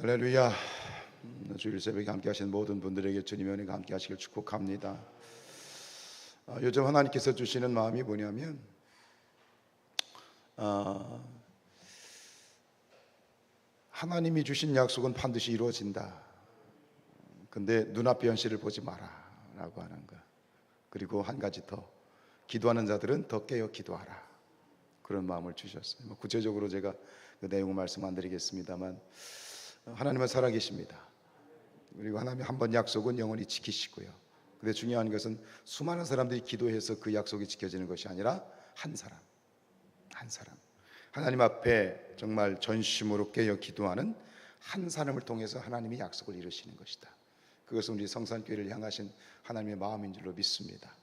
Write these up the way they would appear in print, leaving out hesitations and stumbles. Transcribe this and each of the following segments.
할렐루야. 주일 새벽에 함께 하신 모든 분들에게 주님의 은혜가 함께 하시길 축복합니다. 요즘 하나님께서 주시는 마음이 뭐냐면 하나님이 주신 약속은 반드시 이루어진다. 근데 눈앞의 현실을 보지 마라 라고 하는 거. 그리고 한 가지 더, 기도하는 자들은 더 깨어 기도하라, 그런 마음을 주셨어요. 구체적으로 제가 그 내용을 말씀 안 드리겠습니다만, 하나님은 살아계십니다. 그리고 하나님이 한 번 약속은 영원히 지키시고요. 근데 중요한 것은 수많은 사람들이 기도해서 그 약속이 지켜지는 것이 아니라 한 사람 하나님 앞에 정말 전심으로 깨어 기도하는 한 사람을 통해서 하나님이 약속을 이루시는 것이다. 그것은 우리 성산교회를 향하신 하나님의 마음인 줄로 믿습니다.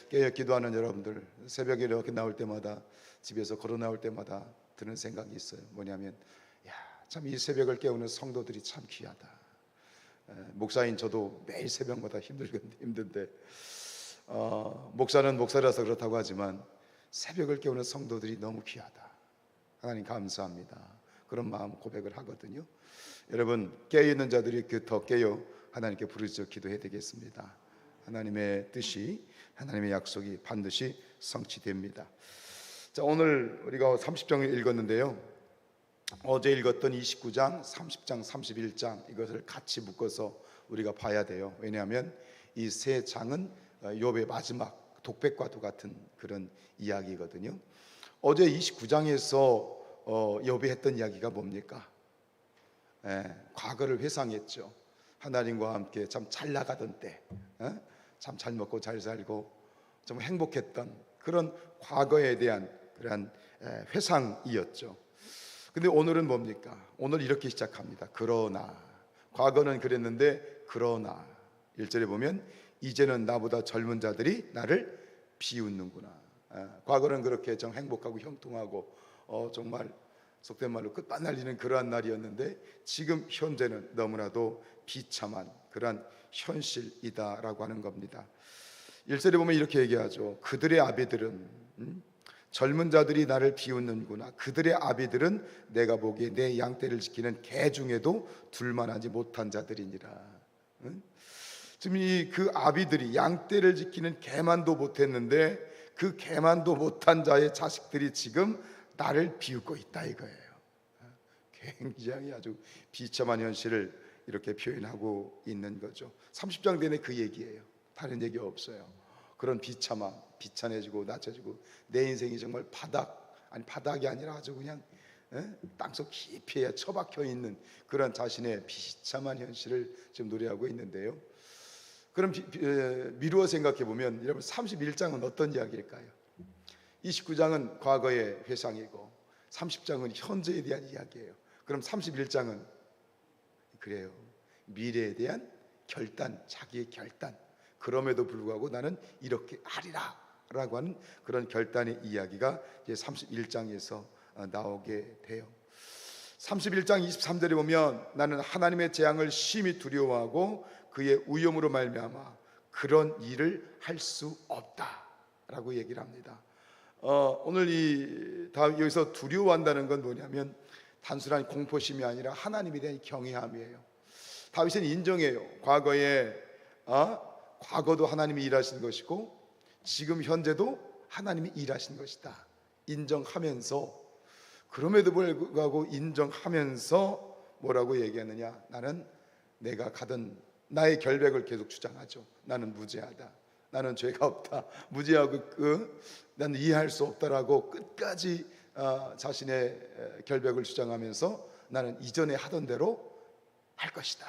깨어 기도하는 여러분들, 새벽에 이렇게 나올 때마다, 집에서 걸어 나올 때마다 드는 생각이 있어요. 뭐냐면, 참 이 새벽을 깨우는 성도들이 참 귀하다. 목사인 저도 매일 새벽마다 힘든데 목사는 목사라서 그렇다고 하지만 새벽을 깨우는 성도들이 너무 귀하다. 하나님 감사합니다. 그런 마음 고백을 하거든요. 여러분, 깨어있는 자들이 더 깨어 하나님께 부르짖어 기도해야 되겠습니다. 하나님의 뜻이, 하나님의 약속이 반드시 성취됩니다. 자, 오늘 우리가 30장을 읽었는데요, 어제 읽었던 29장, 30장, 31장 이것을 같이 묶어서 우리가 봐야 돼요. 왜냐하면 이 세 장은 욥의 마지막 독백과도 같은 그런 이야기거든요. 어제 29장에서 욥이 했던 이야기가 뭡니까? 과거를 회상했죠. 하나님과 함께 참 잘 나가던 때, 참 잘 먹고 잘 살고 좀 행복했던 그런 과거에 대한 그런 회상이었죠. 근데 오늘은 뭡니까? 오늘 이렇게 시작합니다. 그러나, 과거는 그랬는데 그러나 1절에 보면 이제는 나보다 젊은 자들이 나를 비웃는구나. 과거는 그렇게 좀 행복하고 형통하고 정말 속된 말로 끝발날리는 그러한 날이었는데, 지금 현재는 너무나도 비참한 그러한 현실이다라고 하는 겁니다. 1절에 보면 이렇게 얘기하죠. 그들의 아비들은 젊은 자들이 나를 비웃는구나. 그들의 아비들은 내가 보기에 내 양떼를 지키는 개 중에도 둘만하지 못한 자들이니라. 지금 그 아비들이 양떼를 지키는 개만도 못했는데 그 개만도 못한 자의 자식들이 지금 나를 비웃고 있다 이거예요. 굉장히 아주 비참한 현실을 이렇게 표현하고 있는 거죠. 30장 내내 그 얘기예요. 다른 얘기 없어요. 그런 비참함, 비참해지고 낮춰지고 내 인생이 정말 바닥이 아니라 아주 그냥 땅속 깊이에 처박혀 있는 그런 자신의 비참한 현실을 지금 노래하고 있는데요. 그럼 미루어 생각해 보면, 여러분 31장은 어떤 이야기일까요? 29장은 과거의 회상이고 30장은 현재에 대한 이야기예요. 그럼 31장은 그래요. 미래에 대한 결단, 자기의 결단. 그럼에도 불구하고 나는 이렇게 하리라 라고 하는 그런 결단의 이야기가 이제 31장에서 나오게 돼요. 31장 23절에 보면 나는 하나님의 재앙을 심히 두려워하고 그의 위엄으로 말미암아 그런 일을 할 수 없다 라고 얘기를 합니다. 오늘 여기서 두려워한다는 건 뭐냐면 단순한 공포심이 아니라 하나님에 대한 경외함이에요. 다윗은 인정해요. 과거도 하나님이 일하신 것이고 지금 현재도 하나님이 일하신 것이다 인정하면서, 그럼에도 불구하고 인정하면서 뭐라고 얘기하느냐? 나는 내가 가던 나의 결백을 계속 주장하죠. 나는 무죄하다, 나는 죄가 없다, 무죄하고 나는 이해할 수 없다라고 끝까지 자신의 결백을 주장하면서 나는 이전에 하던 대로 할 것이다.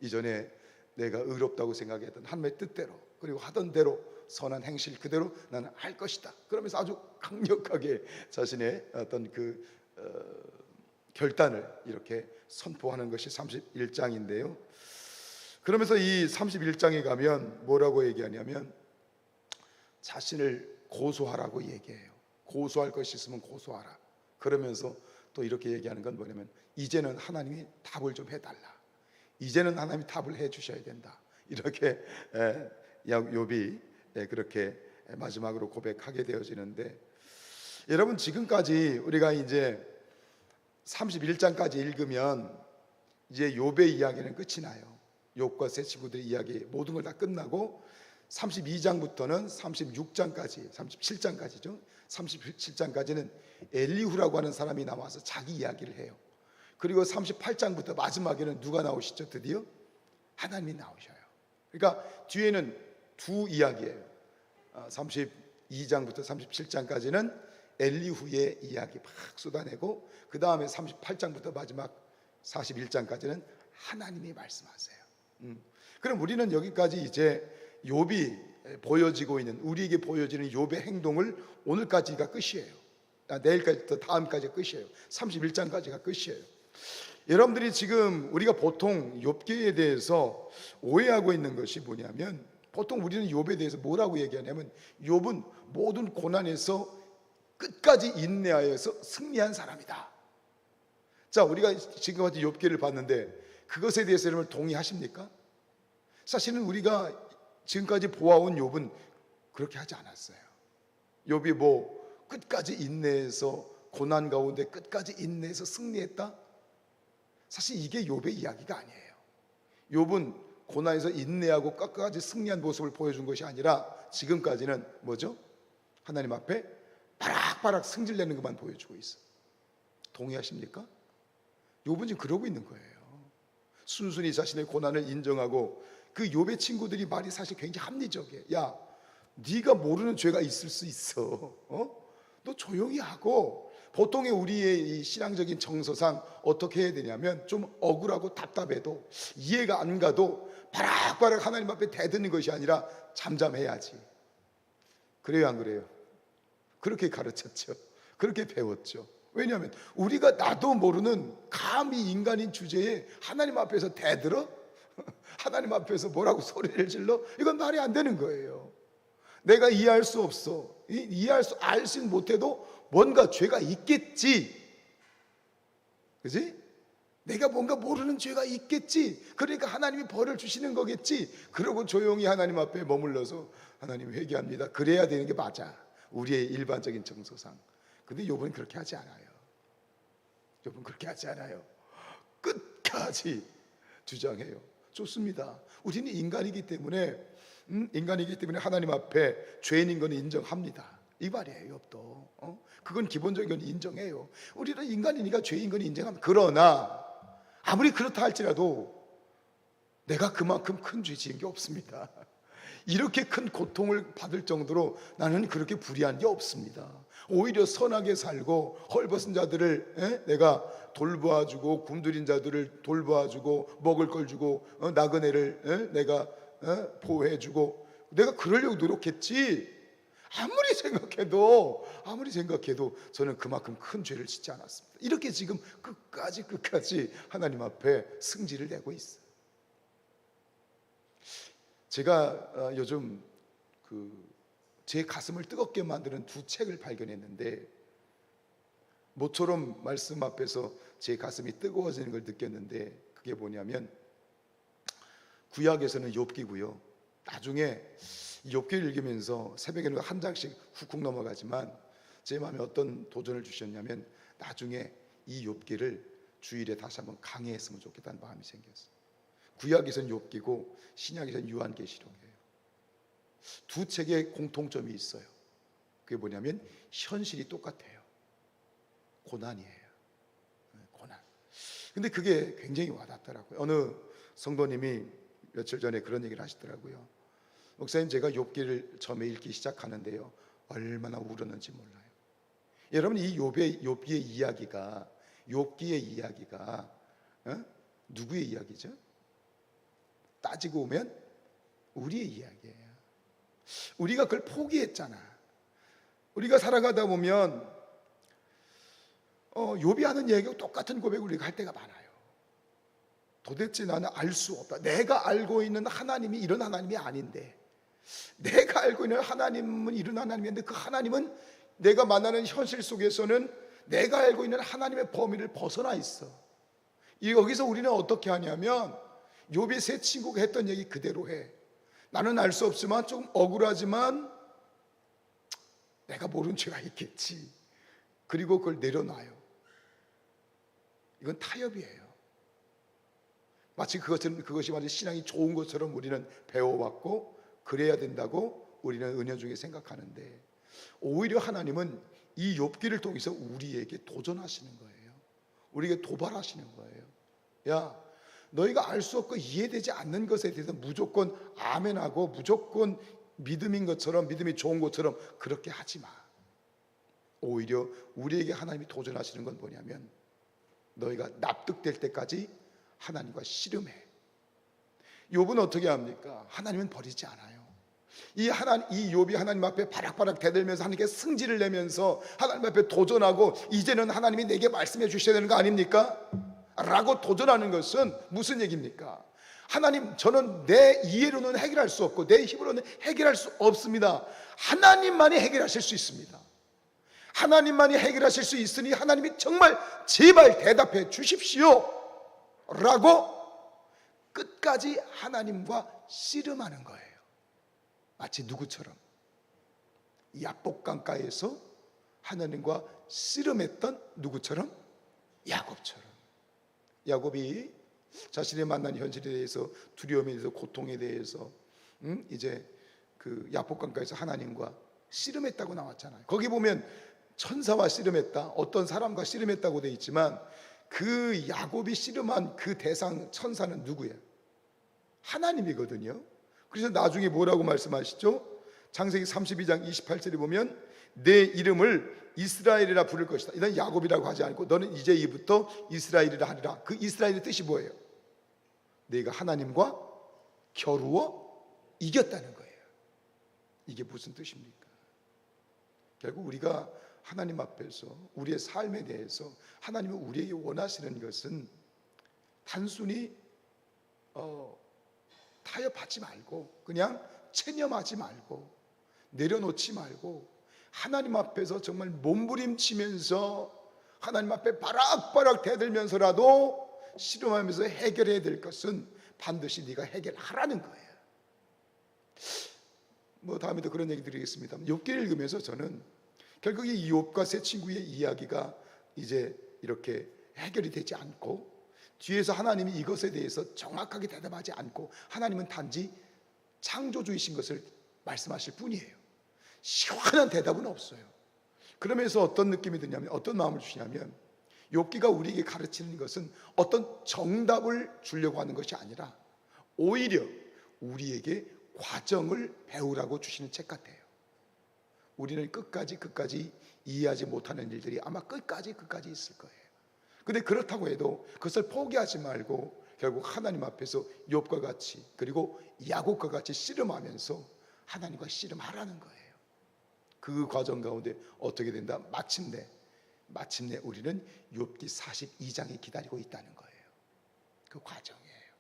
이전에 내가 의롭다고 생각했던 하나님의 뜻대로, 그리고 하던 대로 선한 행실 그대로 나는 할 것이다. 그러면서 아주 강력하게 자신의 어떤 결단을 이렇게 선포하는 것이 31장인데요. 그러면서 이 31장에 가면 뭐라고 얘기하냐면 자신을 고소하라고 얘기해요. 고소할 것이 있으면 고소하라. 그러면서 또 이렇게 얘기하는 건 뭐냐면 이제는 하나님이 답을 좀 해달라. 이제는 하나님이 답을 해 주셔야 된다. 이렇게 욥이 그렇게 마지막으로 고백하게 되어지는데, 여러분 지금까지 우리가 이제 31장까지 읽으면 이제 욥의 이야기는 끝이 나요. 욥과 세 친구들의 이야기 모든 걸 다 끝나고 32장부터는 36장까지, 37장까지죠. 37장까지는 엘리후라고 하는 사람이 나와서 자기 이야기를 해요. 그리고 38장부터 마지막에는 누가 나오시죠? 드디어 하나님이 나오셔요. 그러니까 뒤에는 두 이야기예요. 32장부터 37장까지는 엘리후의 이야기 막 쏟아내고, 그 다음에 38장부터 마지막 41장까지는 하나님이 말씀하세요. 그럼 우리는 여기까지 이제 욥이 보여지고 있는, 우리에게 보여지는 욥의 행동을 오늘까지가 끝이에요. 내일까지, 또 다음까지가 끝이에요. 31장까지가 끝이에요. 여러분들이 지금 우리가 보통 욥기에 대해서 오해하고 있는 것이 뭐냐면, 보통 우리는 욥에 대해서 뭐라고 얘기하냐면, 욥은 모든 고난에서 끝까지 인내하여서 승리한 사람이다. 자, 우리가 지금까지 욥기를 봤는데 그것에 대해서 여러분 동의하십니까? 사실은 우리가 지금까지 보아온 욥은 그렇게 하지 않았어요. 욥이 뭐 끝까지 인내해서, 고난 가운데 끝까지 인내해서 승리했다? 사실 이게 욥의 이야기가 아니에요. 욥은 고난에서 인내하고 끝까지 승리한 모습을 보여준 것이 아니라 지금까지는 뭐죠? 하나님 앞에 바락바락 승질내는 것만 보여주고 있어. 동의하십니까? 욥은 지금 그러고 있는 거예요. 순순히 자신의 고난을 인정하고, 그 욥의 친구들이 말이 사실 굉장히 합리적이에요. 야, 네가 모르는 죄가 있을 수 있어. 너 조용히 하고. 보통의 우리의 이 신앙적인 정서상 어떻게 해야 되냐면, 좀 억울하고 답답해도, 이해가 안 가도 바락바락 하나님 앞에 대드는 것이 아니라 잠잠해야지. 그래요, 안 그래요? 그렇게 가르쳤죠. 그렇게 배웠죠. 왜냐하면 우리가 나도 모르는 감히 인간인 주제에 하나님 앞에서 대들어? 하나님 앞에서 뭐라고 소리를 질러? 이건 말이 안 되는 거예요. 내가 이해할 수 없어. 알지 못해도 뭔가 죄가 있겠지. 그지? 내가 뭔가 모르는 죄가 있겠지. 그러니까 하나님이 벌을 주시는 거겠지. 그러고 조용히 하나님 앞에 머물러서 하나님 회개합니다. 그래야 되는 게 맞아. 우리의 일반적인 정서상. 근데 욥은 그렇게 하지 않아요. 욥은 그렇게 하지 않아요. 끝까지 주장해요. 좋습니다. 우리는 인간이기 때문에 하나님 앞에 죄인인 건 인정합니다. 이 말이에요. 욥도. 그건 기본적인 건 인정해요. 우리는 인간이니까 죄인 건 인정합니다. 그러나 아무리 그렇다 할지라도 내가 그만큼 큰 죄 지은 게 없습니다. 이렇게 큰 고통을 받을 정도로 나는 그렇게 불의한 게 없습니다. 오히려 선하게 살고, 헐벗은 자들을 내가 돌보아주고, 굶주린 자들을 돌보아주고, 먹을 걸 주고, 나그네를 내가 보호해주고, 내가 그러려고 노력했지. 아무리 생각해도 저는 그만큼 큰 죄를 짓지 않았습니다. 이렇게 지금 끝까지 하나님 앞에 승질을 내고 있어요. 제가 요즘 제 가슴을 뜨겁게 만드는 두 책을 발견했는데, 모처럼 말씀 앞에서 제 가슴이 뜨거워지는 걸 느꼈는데, 그게 뭐냐면 구약에서는 욥기고요. 나중에 욥기를 읽으면서 새벽에는 한 장씩 훅훅 넘어가지만 제 마음에 어떤 도전을 주셨냐면, 나중에 이 욥기를 주일에 다시 한번 강해했으면 좋겠다는 마음이 생겼어요. 구약에서는 욥기고 신약에서는 요한계시록이에요. 두 책의 공통점이 있어요. 그게 뭐냐면 현실이 똑같아요. 고난이에요. 고난. 근데 그게 굉장히 와닿더라고요. 어느 성도님이 며칠 전에 그런 얘기를 하시더라고요. 목사님, 제가 욥기를 처음에 읽기 시작하는데요, 얼마나 울었는지 몰라요. 여러분, 이 욥기의 이야기가 누구의 이야기죠? 따지고 보면 우리의 이야기예요. 우리가 그걸 포기했잖아. 우리가 살아가다 보면 욥이 하는 얘기하고 똑같은 고백을 우리가 할 때가 많아요. 도대체 나는 알 수 없다. 내가 알고 있는 하나님이 이런 하나님이 아닌데, 내가 알고 있는 하나님은 이런 하나님인데, 그 하나님은 내가 만나는 현실 속에서는 내가 알고 있는 하나님의 범위를 벗어나 있어. 여기서 우리는 어떻게 하냐면, 욥의 세 친구가 했던 얘기 그대로 해. 나는 알 수 없지만, 좀 억울하지만 내가 모르는 죄가 있겠지. 그리고 그걸 내려놔요. 이건 타협이에요. 마치 그것이 마치 신앙이 좋은 것처럼 우리는 배워왔고 그래야 된다고 우리는 은연중에 생각하는데, 오히려 하나님은 이 욥기를 통해서 우리에게 도전하시는 거예요. 우리에게 도발하시는 거예요. 야, 너희가 알 수 없고 이해되지 않는 것에 대해서 무조건 아멘하고 무조건 믿음인 것처럼, 믿음이 좋은 것처럼 그렇게 하지 마. 오히려 우리에게 하나님이 도전하시는 건 뭐냐면, 너희가 납득될 때까지 하나님과 씨름해. 욥은 어떻게 합니까? 하나님은 버리지 않아요. 이 욥이 하나님 앞에 바락바락 대들면서 하나님께 승질을 내면서 하나님 앞에 도전하고, 이제는 하나님이 내게 말씀해 주셔야 되는 거 아닙니까? 라고 도전하는 것은 무슨 얘기입니까? 하나님, 저는 내 이해로는 해결할 수 없고 내 힘으로는 해결할 수 없습니다. 하나님만이 해결하실 수 있습니다. 하나님만이 해결하실 수 있으니 하나님이 정말 제발 대답해 주십시오 라고 끝까지 하나님과 씨름하는 거예요. 마치 누구처럼? 야복강가에서 하나님과 씨름했던 누구처럼? 야곱처럼. 야곱이 자신의 만난 현실에 대해서, 두려움에 대해서, 고통에 대해서 이제 그 야복강가에서 하나님과 씨름했다고 나왔잖아요. 거기 보면 천사와 씨름했다, 어떤 사람과 씨름했다고 되어 있지만, 그 야곱이 씨름한 그 대상 천사는 누구예요? 하나님이거든요. 그래서 나중에 뭐라고 말씀하시죠? 창세기 32장 28절에 보면 내 이름을 이스라엘이라 부를 것이다. 이건 야곱이라고 하지 않고 너는 이제 이부터 이스라엘이라 하리라. 그 이스라엘의 뜻이 뭐예요? 내가 하나님과 겨루어 이겼다는 거예요. 이게 무슨 뜻입니까? 결국 우리가 하나님 앞에서 우리의 삶에 대해서 하나님이 우리에게 원하시는 것은 단순히 타협하지 말고, 그냥 체념하지 말고, 내려놓지 말고, 하나님 앞에서 정말 몸부림치면서 하나님 앞에 바락바락 대들면서라도 씨름하면서 해결해야 될 것은 반드시 네가 해결하라는 거예요. 다음에도 그런 얘기 드리겠습니다. 욥기를 읽으면서 저는 결국 이 욥과 세 친구의 이야기가 이제 이렇게 해결이 되지 않고, 뒤에서 하나님이 이것에 대해서 정확하게 대답하지 않고, 하나님은 단지 창조주이신 것을 말씀하실 뿐이에요. 시원한 대답은 없어요. 그러면서 어떤 느낌이 드냐면, 어떤 마음을 주시냐면, 욥기가 우리에게 가르치는 것은 어떤 정답을 주려고 하는 것이 아니라 오히려 우리에게 과정을 배우라고 주시는 책 같아요. 우리는 끝까지 이해하지 못하는 일들이 아마 끝까지 있을 거예요. 근데 그렇다고 해도 그것을 포기하지 말고 결국 하나님 앞에서 욥과 같이, 그리고 야곱과 같이 씨름하면서 하나님과 씨름하라는 거예요. 그 과정 가운데 어떻게 된다? 마침내 우리는 욥기 42장이 기다리고 있다는 거예요. 그 과정이에요.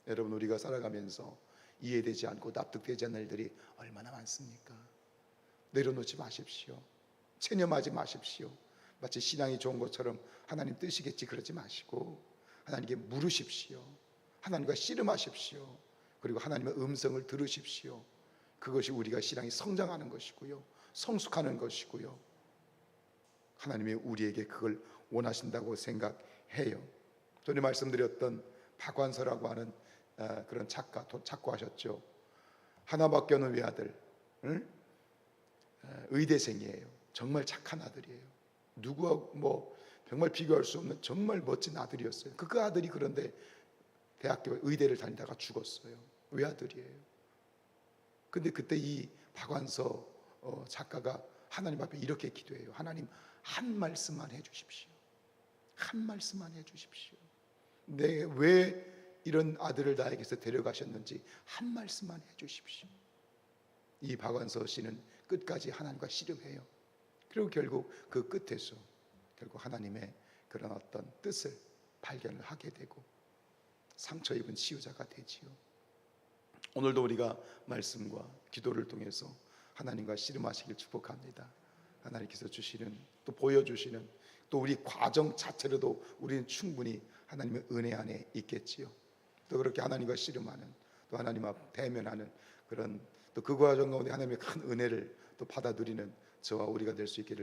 여러분, 우리가 살아가면서 이해되지 않고 납득되지 않는 일들이 얼마나 많습니까? 내려놓지 마십시오. 체념하지 마십시오. 마치 신앙이 좋은 것처럼 하나님 뜻이겠지 그러지 마시고 하나님께 물으십시오. 하나님과 씨름하십시오. 그리고 하나님의 음성을 들으십시오. 그것이 우리가 신앙이 성장하는 것이고요, 성숙하는 것이고요, 하나님이 우리에게 그걸 원하신다고 생각해요. 전에 말씀드렸던 박완서라고 하는 그런 작가, 작고하셨죠. 하나밖에 없는 외아들, 의대생이에요. 정말 착한 아들이에요. 누구하고 정말 비교할 수 없는 정말 멋진 아들이었어요. 그 아들이 그런데 대학교 의대를 다니다가 죽었어요. 외아들이에요. 근데 그때 이 박완서 작가가 하나님 앞에 이렇게 기도해요. 하나님, 한 말씀만 해주십시오. 한 말씀만 해주십시오. 왜 이런 아들을 나에게서 데려가셨는지 한 말씀만 해주십시오. 이 박완서 씨는 끝까지 하나님과 씨름해요. 그리고 결국 그 끝에서 결국 하나님의 그런 어떤 뜻을 발견을 하게 되고 상처 입은 치유자가 되지요. 오늘도 우리가 말씀과 기도를 통해서 하나님과 씨름하시길 축복합니다. 하나님께서 주시는, 또 보여주시는, 또 우리 과정 자체로도 우리는 충분히 하나님의 은혜 안에 있겠지요. 또 그렇게 하나님과 씨름하는, 또 하나님 앞 대면하는 그런, 또 그 과정 가운데 하나님의 큰 은혜를 또 받아 누리는 저와 우리가 될 수 있기를